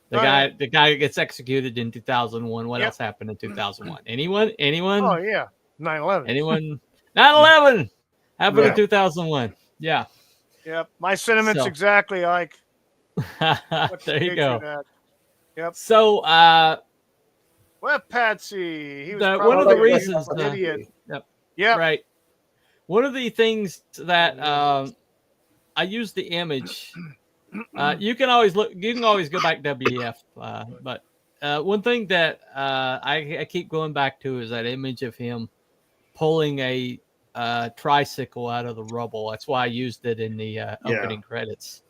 The guy gets executed in 2001. What else happened in 2001? Anyone? Oh yeah, 9/11. Anyone? 9/11 happened in 2001. Yeah. Yep. My sentiments exactly like. There you go. Act. Yep. So, well, Patsy, he was one of the reasons. Idiot. Yep. Yeah. Right. One of the things that I use the image. You can always look. You can always go back WEF. But one thing that I keep going back to is that image of him pulling a tricycle out of the rubble. That's why I used it in the opening credits.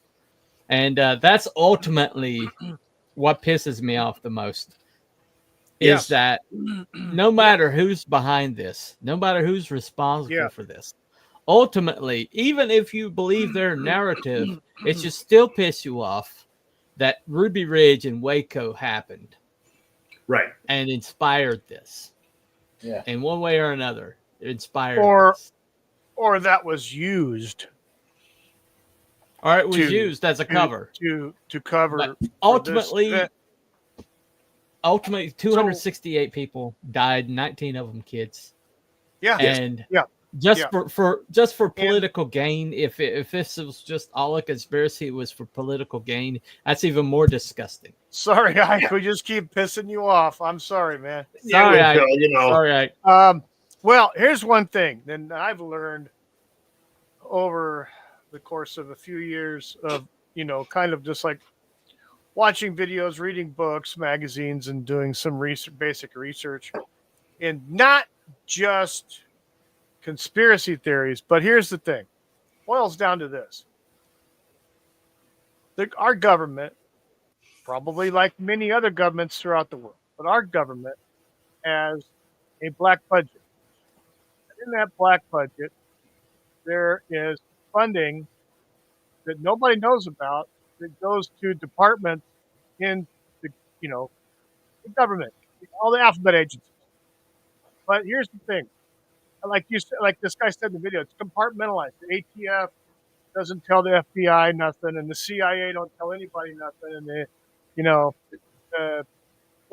And that's ultimately what pisses me off the most. is that no matter who's behind this, no matter who's responsible for this, ultimately, even if you believe their narrative, it should still piss you off that Ruby Ridge and Waco happened. Right. And inspired this. Yeah. In one way or another, it inspired this. Or that was used. Or it was used as a cover. To cover. But ultimately, 268 people died, 19 of them kids. Yeah. And just for political gain, if this was just all a conspiracy, it was for political gain, that's even more disgusting. Sorry, Ike, we just keep pissing you off. I'm sorry, man. Sorry, Ike. Sorry, Ike. Well, here's one thing that I've learned over the course of a few years of, kind of just like watching videos, reading books, magazines, and doing some basic research, and not just conspiracy theories. But here's the thing. Boils down to this. Our government, probably like many other governments throughout the world, but our government has a black budget. In that black budget, there is funding that nobody knows about that goes to departments in the government, all the alphabet agencies. But here's the thing. Like this guy said in the video, it's compartmentalized. The ATF doesn't tell the FBI nothing, and the CIA don't tell anybody nothing, and the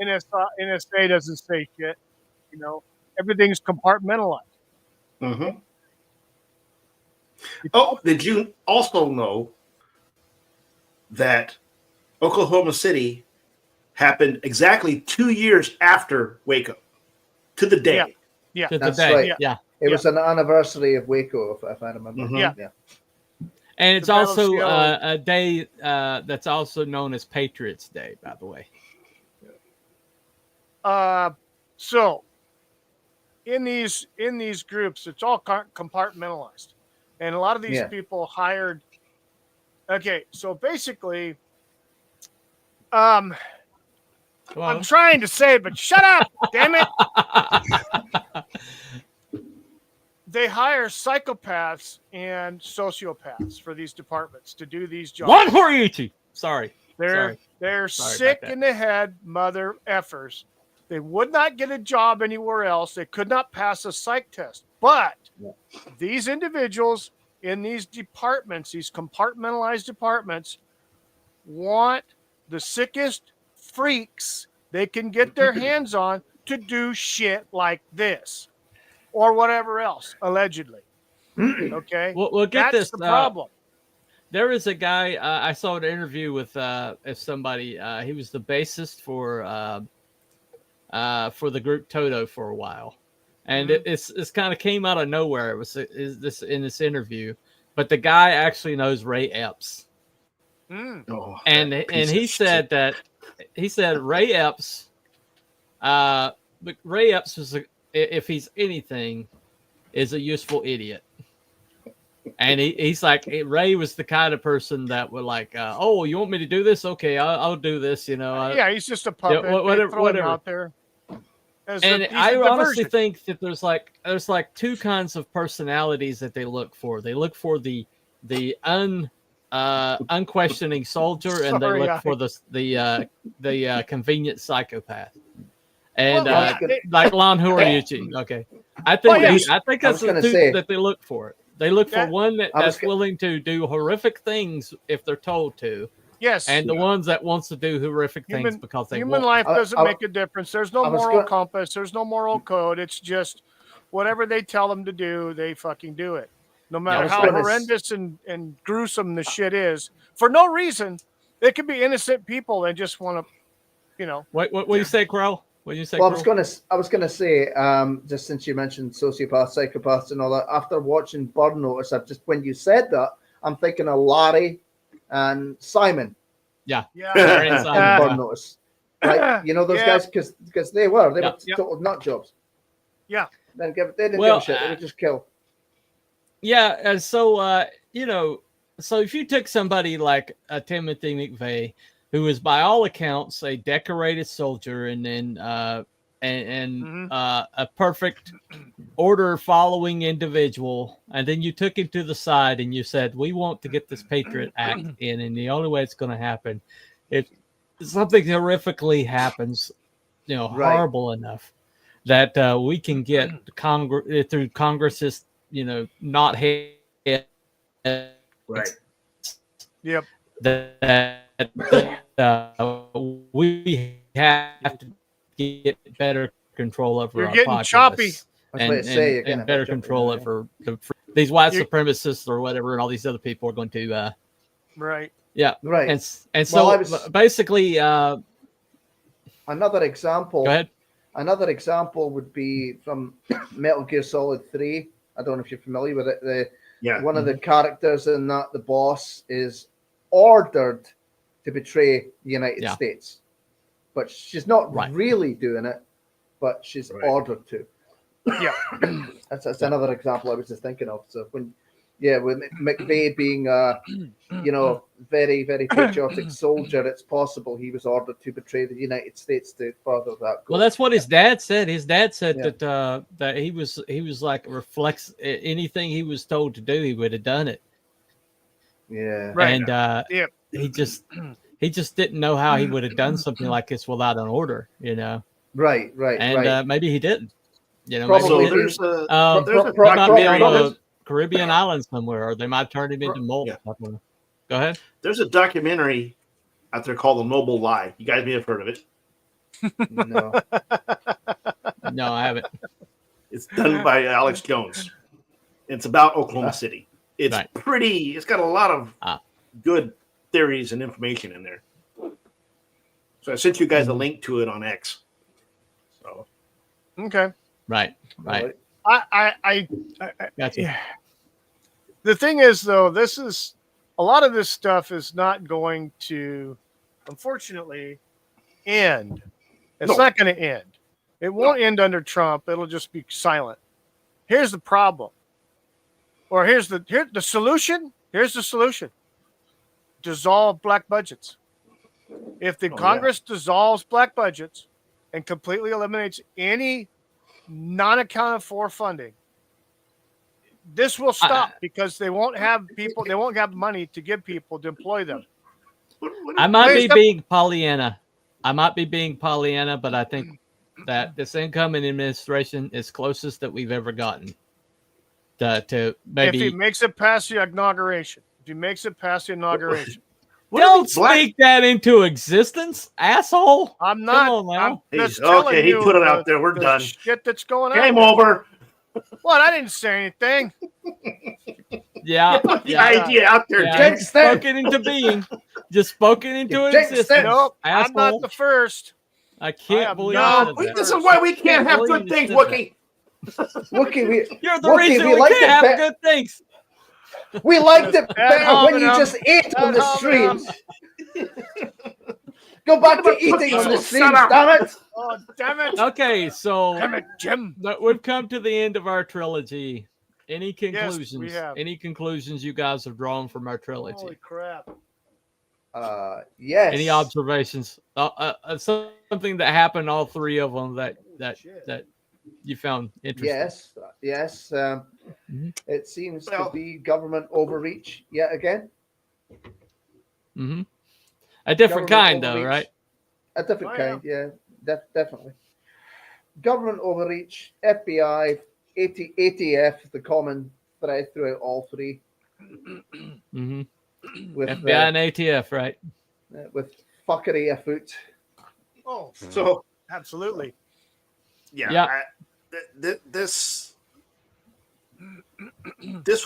NSA doesn't say shit. Everything's compartmentalized. Mm-hmm. Oh, did you also know that Oklahoma City happened exactly 2 years after Waco, to the day? Yeah, that's right. right. Yeah, it was an anniversary of Waco, if I remember. Mm-hmm. Yeah. And it's also a day that's also known as Patriots Day, by the way. So in these groups, it's all compartmentalized, and a lot of these people hired. Okay, so basically, I'm trying to say it, but shut up, damn it! They hire psychopaths and sociopaths for these departments to do these jobs. One for you, Sorry. They're sick in the head, mother effers. They would not get a job anywhere else. They could not pass a psych test. But these individuals in these departments, these compartmentalized departments, want the sickest freaks they can get their hands on to do shit like this or whatever else, allegedly. Okay? Well, get That's this. the problem. There is a guy, I saw an interview with somebody. He was the bassist for the group Toto for a while. And it's kind of came out of nowhere. It was in this interview. But the guy actually knows Ray Epps. Oh, and he said that Ray Epps, Ray Epps was if he's anything, is a useful idiot. And he's like, Ray was the kind of person that would like, oh, you want me to do this? Okay, I'll do this. He's just a puppet. Whatever. Out there. And I honestly think that there's like two kinds of personalities that they look for. They look for the unquestioning soldier, and they look for the convenient psychopath. And like Lon Horiuchi. Okay, I think that's the two that they look for. They look for one that's willing to do horrific things if they're told to. Yes. And the ones that wants to do horrific things because they human life doesn't make a difference. There's no moral compass. There's no moral code. It's just whatever they tell them to do, they fucking do it. No matter how horrendous and gruesome the shit is. For no reason. They could be innocent people and just want to, What do you say, Crow? What do you say? Well, I was gonna say, just since you mentioned sociopaths, psychopaths, and all that. After watching Burn Notice, when you said that, I'm thinking of Larry and Simon. Yeah. Larry and Simon. Burn Notice. Right? You know those guys because they were total nut jobs. Yeah. They didn't give a shit. They would just kill. Yeah, and so so if you took somebody like Timothy McVeigh, who is by all accounts a decorated soldier, and then and a perfect order following individual, and then you took him to the side and you said, we want to get this Patriot Act in, and the only way it's going to happen, if something horrifically happens, horrible enough that we can get Congress through Congress's, not hate. Right. Yep. That we have to get better control over. You're our getting populace choppy. and better control over these white supremacists or whatever, and all these other people are going to. Right. Yeah. Right. And so basically, another example. Go ahead. Another example would be from Metal Gear Solid 3. I don't know if you're familiar with it. One of the characters in that, the boss, is ordered to betray the United States, but she's not really doing it, but she's ordered to. Yeah, that's another example I was just thinking of. So with McVeigh being very, very patriotic soldier, it's possible he was ordered to betray the United States to further that goal. Well, that's what his dad said. His dad said that he was like reflects anything he was told to do, he would have done it. Yeah. Right. And he just didn't know how he would have done something like this without an order, Right. And maybe he didn't. Probably maybe there's a he might be on a Caribbean island somewhere, or they might turn him into mold. Yeah. Go ahead. There's a documentary out there called The Noble Lie. You guys may have heard of it. No. No, I haven't. It's done by Alex Jones. It's about Oklahoma City. It's pretty. It's got a lot of good theories and information in there. So I sent you guys a link to it on X. So okay. Right. I gotcha. Yeah. The thing is, though, a lot of this stuff is not going to, unfortunately, end. It's not going to end. It won't end under Trump. It'll just be silent. Here's the problem. Or here's the solution. Here's the solution. Dissolve black budgets. If the Congress dissolves black budgets and completely eliminates any non-accounted for funding, this will stop because they won't have people. They won't have money to give people to employ them. I might be being Pollyanna. But I think that this incoming administration is closest that we've ever gotten to maybe. If he makes it past the inauguration, Don't speak that into existence, asshole. I'm not. Come on now. I'm just telling you he put it out there. We're done. Shit that's going on. Game over. What? I didn't say anything. Yeah. Put the idea out there. Just spoken into being. Just spoken into existence. Nope. Asshole. I'm not the first. I can't believe this is why we can't have good things, Wookie. Wookie, you're the reason we can't have good things. We liked it better when you just ate on the streams. Go back to eating on the streams, damn it. Oh, damn it. Okay, so damn it, Jim. We've come to the end of our trilogy. Any conclusions? Yes, we have. Any conclusions you guys have drawn from our trilogy? Holy crap. Yes. Any observations? Something that happened, all three of them that you found interesting. Yes. It seems to be government overreach yet again. Mm-hmm. A different kind, though, right? A different kind, yeah, definitely. Government overreach, FBI, ATF, the common thread throughout all three. Mm-hmm. With FBI and ATF, right? With fuckery afoot. Oh, so absolutely. Yeah. This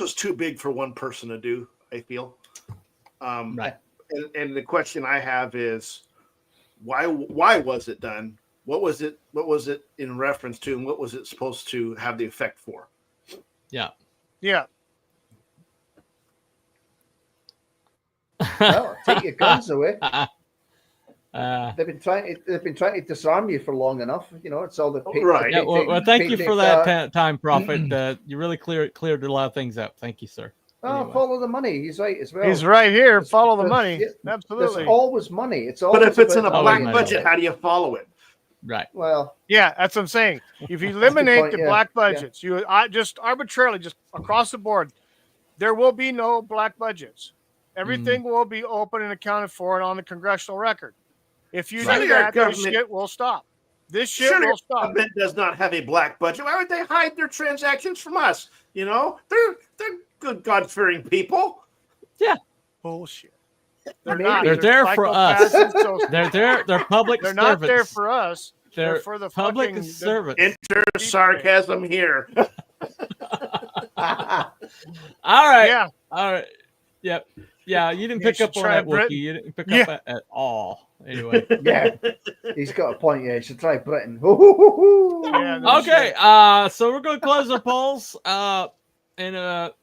was too big for one person to do, I feel. Right. And the question I have is, why was it done? What was it in reference to, and what was it supposed to have the effect for? Yeah. Well, take your guns away. They've been trying to disarm you for long enough. It's all the right. Yeah, well, thank you for that time, Prophet. You really cleared a lot of things up. Thank you, sir. Anyway. Follow the money. He's right as well. He's right here. Follow the money. Absolutely. There's always money. It's always. But if it's in a black budget, how do you follow it? Right. Well, yeah, that's what I'm saying. If you eliminate the black budgets, you just arbitrarily, just across the board, there will be no black budgets. Everything will be open and accounted for and on the congressional record. If you do that, this shit will stop. This shit will stop. The government does not have a black budget. Why would they hide their transactions from us? You know, they're good, God-fearing people. Yeah. Bullshit. They're there for us. They're there. They're public They're servants. not there for us. They're for the public servants. Enter sarcasm here. All right. Yeah. All right. Yep. Yeah, you didn't pick up on that, Wookie. You didn't pick up at all. Anyway. Yeah. He's got a point. Yeah, you should try Britain. Okay. So we're going to close the polls in about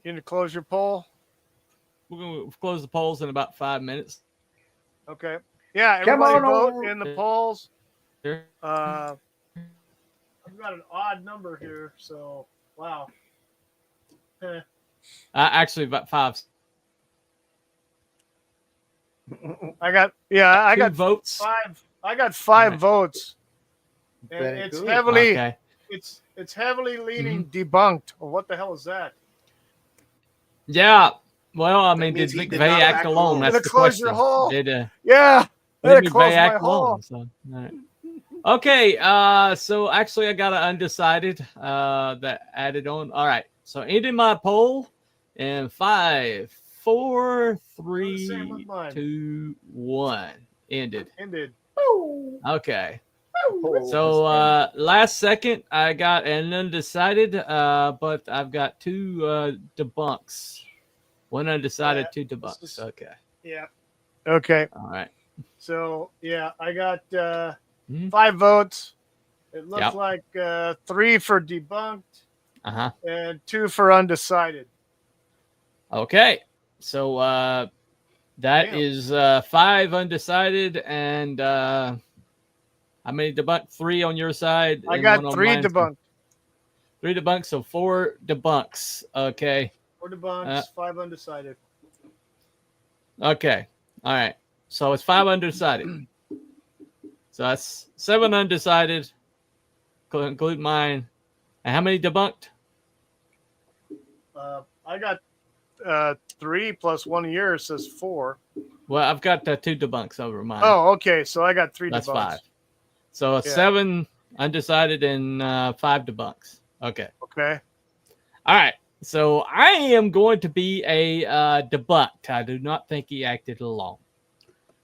you need to close your poll? We're going to close the polls in about 5 minutes. Okay. Yeah, everybody vote in the polls. Sure. I've got an odd number here, so wow. Actually, about 5. I got two votes. 5. I got 5 votes. And it's heavily it's heavily leaning debunked. Well, what the hell is that? Yeah. Well, I mean, did McVeigh act alone? That's the question. Did McVeigh act alone? So, all right. Okay. So actually, I got an undecided that added on. All right. So ending my poll in 5, 4, 3, 2, 1. Ended. Okay. So last second, I got an undecided, but I've got 2 debunks. 1 undecided, 2 debunks. Okay. Yeah. Okay. All right. So yeah, I got 5 votes. It looks like 3 for debunked. And 2 for undecided. Okay. So that is 5 undecided and how many debunked? 3 on your side. I got 3 debunked. 3 debunks, so 4 debunks. Okay. 4 debunks, 5 undecided. Okay. All right. So it's 5 undecided. So that's 7 undecided, include mine. And how many debunked? I got 3 plus 1 of yours says 4. Well, I've got 2 debunks over mine. Oh, okay. So I got 3 That's debunks. 5. So 7 undecided and 5 debunks. Okay. Okay. All right. So I am going to be a debunked. I do not think he acted alone.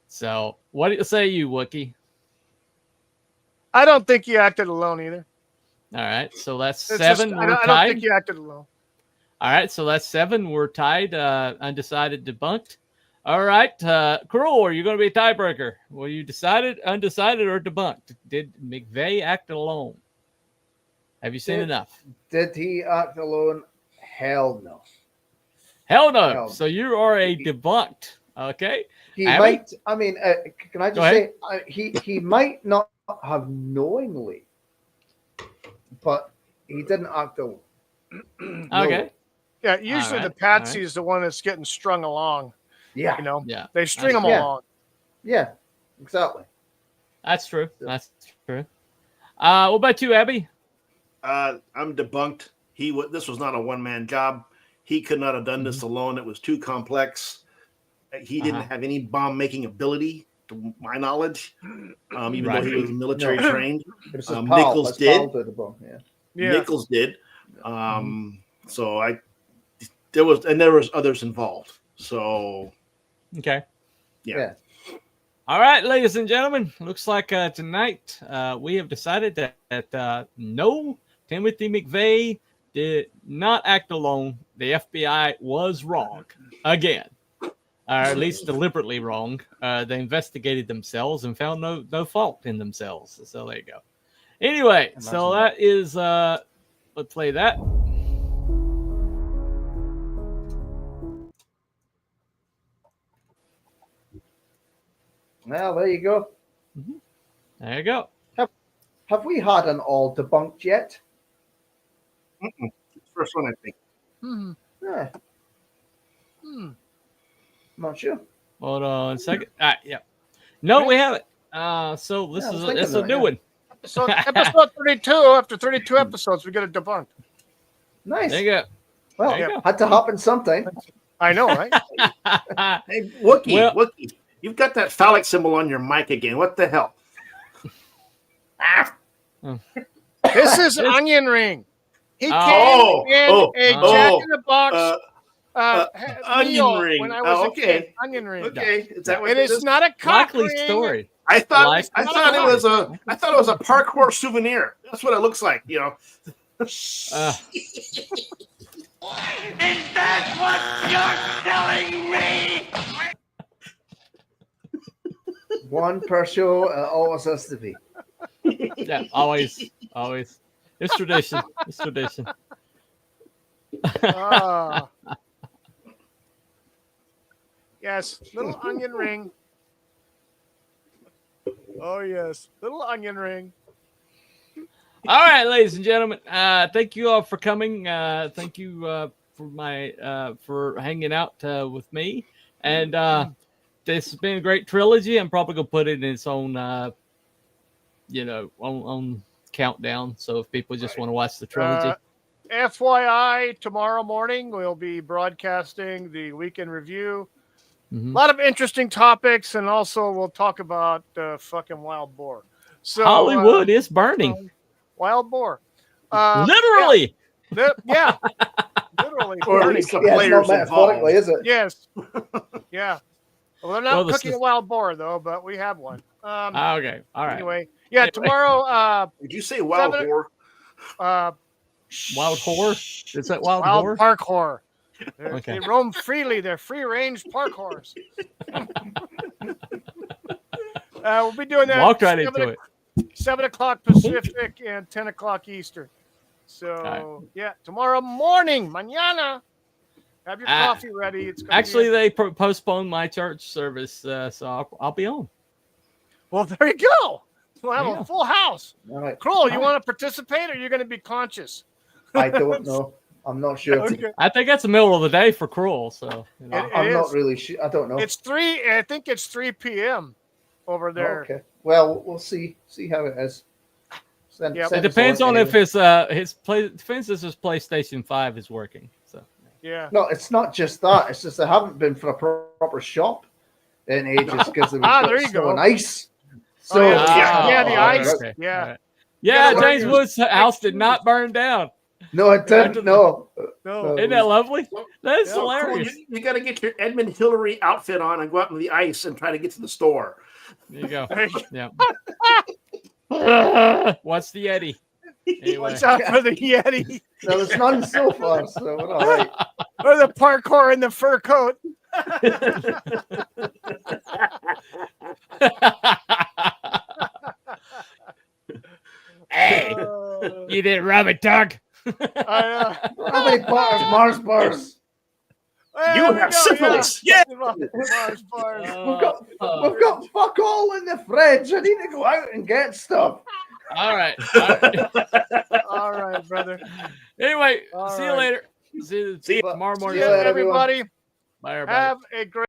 So what say you, Wookie? I don't think he acted alone either. All right. So that's It's 7. just- We're I don't tied. think he acted alone. All right. So that's 7. We're tied. Undecided, debunked. All right. Cruel, are you going to be a tiebreaker? Were you decided, undecided, or debunked? Did McVeigh act alone? Have you seen enough? Did he act alone? Hell no. Hell no. So you are a debunked. Okay. He Abby? might. I mean, can I just Go ahead. say he might not have knowingly, but he didn't act alone. No. Okay. Yeah, usually All right, the patsy is the one that's getting strung along. Yeah. You know, Yeah. they string them Yeah. along. Yeah, exactly. That's true. That's true. What about you, Abby? I'm debunked. This was not a one-man job. He could not have done this alone. It was too complex. He didn't have any bomb-making ability, to my knowledge, even though he was military trained. Nichols did. Nichols did. So there was others involved. So Okay. yeah. All right, ladies and gentlemen. Looks like tonight we have decided that no, Timothy McVeigh did not act alone. The FBI was wrong again, or at least deliberately wrong. They investigated themselves and found no fault in themselves. So there you go. Anyway, so that is let's play that. Well, there you go. There you go. Have we had an all debunked yet? First one, I think. Yeah. Not sure. Hold on a second. Yeah. No, we haven't. So this is a new one. So episode 32. After 32 episodes, we get it debunked. Nice. There you go. Well, had to happen sometime. I know, right? Hey, Wookie, you've got that phallic symbol on your mic again. What the hell? This is onion ring. He came in a Jack in the Box onion ring. When I was a kid. Onion ring. Okay, is that what it is? Not a cock likely ring. story. I thought it was a parkour souvenir. That's what it looks like, you know. Is that what you're telling me? One per show, always has to be. Yeah, always. It's tradition. Yes, little onion ring. Oh yes, little onion ring. All right, ladies and gentlemen. Thank you all for coming. Thank you for hanging out with me. And this has been a great trilogy. I'm probably gonna put it in its own, on countdown. So if people just want to watch the trilogy. FYI, tomorrow morning we'll be broadcasting the weekend review. A lot of interesting topics, and also we'll talk about fucking wild boar. So Hollywood is burning. Wild boar. Literally. Yeah. Literally. Or at least the players involved. Is it? Yes. Yeah. Well, they're not cooking a wild boar though, but we have one. Okay. All right. Anyway, tomorrow. Did you say wild boar? Wild whore? Is that wild whore? Park whore. Okay. They roam freely. They're free-range park whores. We'll be doing that. Walk right into it. 7 o'clock Pacific and 10 o'clock Eastern. So, tomorrow morning, mañana, have your coffee ready. It's actually, they postponed my church service, so I'll be on. Well, there you go. We'll have a full house. All right. Kroll, you want to participate, or you're going to be conscious? I don't know. I'm not sure. Okay. I think that's the middle of the day for Kroll. So I'm not really sure. I don't know. It's 3. I think it's 3 p.m. over there. Okay. Well, we'll see how it is. It depends on if his PlayStation 5 is working. So yeah. No, it's not just that. It's just I haven't been for a proper shop in ages because there you go. Ice. So the ice. Okay. Yeah. Yeah, James Woods' house did not burn down. No, it didn't. No. Isn't that lovely? That's hilarious. Cool. You got to get your Edmund Hillary outfit on and go out in the ice and try to get to the store. There you go. Yeah. What's the Yeti? Anyway. Watch out for the Yeti. No, there's none so far, so we're all right. Or the parkour in the fur coat. Hey, you didn't rub it, Doug. How many Mars bars? You have syphilis. Yeah. We've got fuck all in the fridge. I need to go out and get stuff. All right. All right, brother. Anyway, see you later. See you tomorrow morning. See you, everybody. Bye, everybody. Have a great